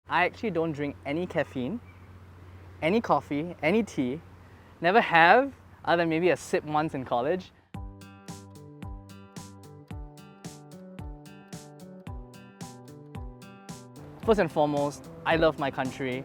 I actually don't drink any caffeine, any coffee, any tea. Never have, other than maybe a sip once in college. First and foremost, I love my country,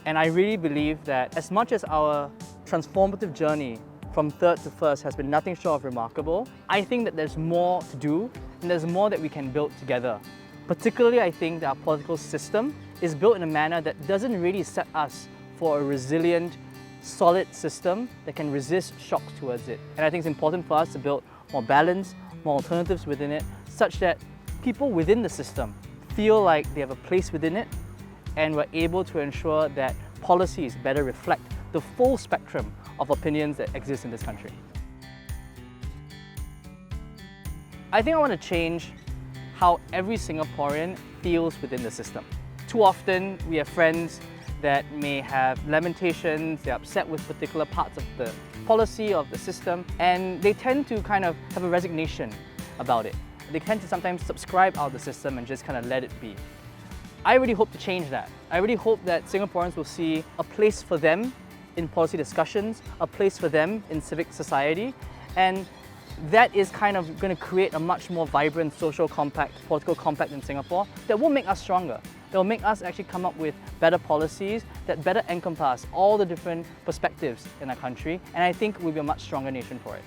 and I really believe that as much as our transformative journey from third to first has been nothing short of remarkable, I think that there's more to do and there's more that we can build together. Particularly, I think that our political system is built in a manner that doesn't really set us for a resilient, solid system that can resist shocks towards it. And I think it's important for us to build more balance, more alternatives within it, such that people within the system feel like they have a place within it, and we're able to ensure that policies better reflect the full spectrum of opinions that exist in this country. I think I want to change how every Singaporean feels within the system. Too often, we have friends that may have lamentations, they're upset with particular parts of the policy of the system, and they tend to kind of have a resignation about it. They tend to sometimes subscribe out of the system and just kind of let it be. I really hope to change that. I really hope that Singaporeans will see a place for them in policy discussions, a place for them in civic society, and that is kind of going to create a much more vibrant social compact, political compact in Singapore that will make us stronger. That will make us actually come up with better policies that better encompass all the different perspectives in our country, and I think we'll be a much stronger nation for it.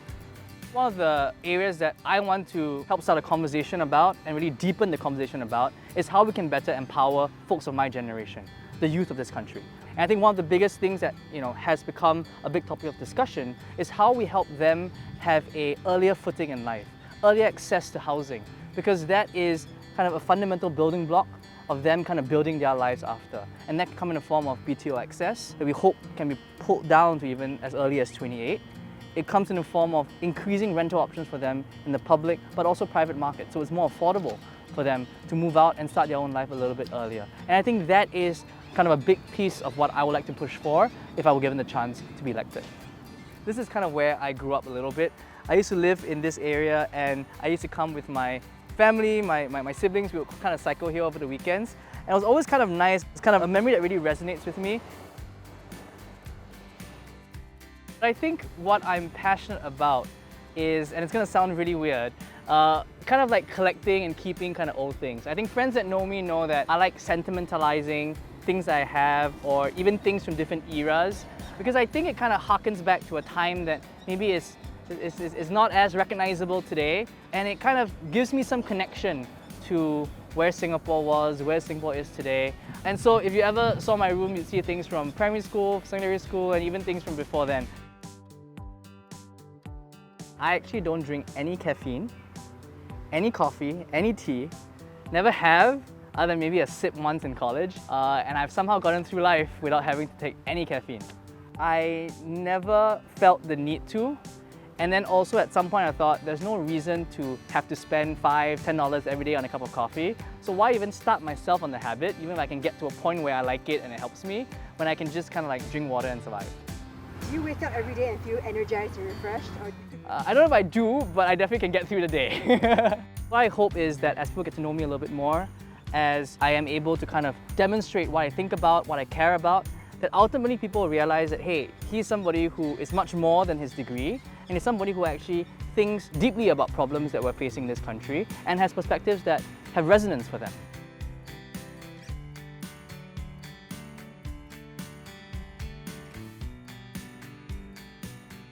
One of the areas that I want to help start a conversation about and really deepen the conversation about is how we can better empower folks of my generation, the youth of this country. And I think one of the biggest things that has become a big topic of discussion is how we help them have an earlier footing in life, earlier access to housing, because that is kind of a fundamental building block of them kind of building their lives after. And that can come in the form of BTO access that we hope can be pulled down to even as early as 28. It comes in the form of increasing rental options for them in the public but also private market, so it's more affordable for them to move out and start their own life a little bit earlier. And I think that is kind of a big piece of what I would like to push for if I were given the chance to be elected. This is kind of where I grew up a little bit. I used to live in this area and I used to come with my family, my siblings. We would kind of cycle here over the weekends. And it was always kind of nice. It's kind of a memory that really resonates with me. I think what I'm passionate about is, and it's going to sound really weird, kind of like collecting and keeping kind of old things. I think friends that know me know that I like sentimentalizing things I have or even things from different eras, because I think it kind of harkens back to a time that maybe is not as recognizable today, and it kind of gives me some connection to where Singapore was, where Singapore is today. And so if you ever saw my room, you'd see things from primary school, secondary school, and even things from before then. I actually don't drink any caffeine, any coffee, any tea. Never have, other than maybe a sip once in college. And I've somehow gotten through life without having to take any caffeine. I never felt the need to. And then also at some point I thought there's no reason to have to spend $5, $10 every day on a cup of coffee. So why even start myself on the habit, even if I can get to a point where I like it and it helps me, when I can just kind of like drink water and survive. Do you wake up every day and feel energized and refreshed? Or I don't know if I do, but I definitely can get through the day. What I hope is that as people get to know me a little bit more, as I am able to kind of demonstrate what I think about, what I care about, that ultimately people realize that, hey, he's somebody who is much more than his degree, and he's somebody who actually thinks deeply about problems that we're facing in this country and has perspectives that have resonance for them.